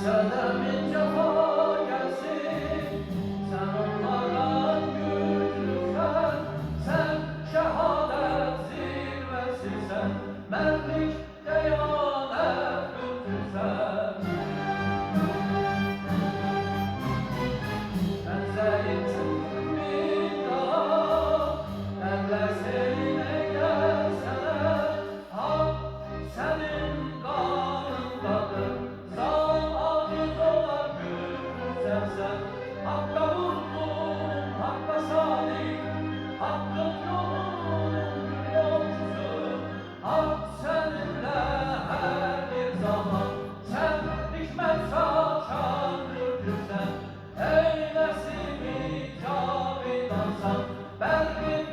Sedemin cefa gelsin, sen onlardan güçlüsen, sen şehadet zirvesisen, mertlik deyanet lütfüsen. Benzerimsin bir daha, eller seninle gelsene, hak senin kanındadır, zan aciz olan güçlüsen sen. Hakka vurdum, hakka sadık, hakkın yolunun gül yolcusu, hak seninle her bir zaman, sen hikmet saçan lütfüsen. Ey nesimi cavidansan, belki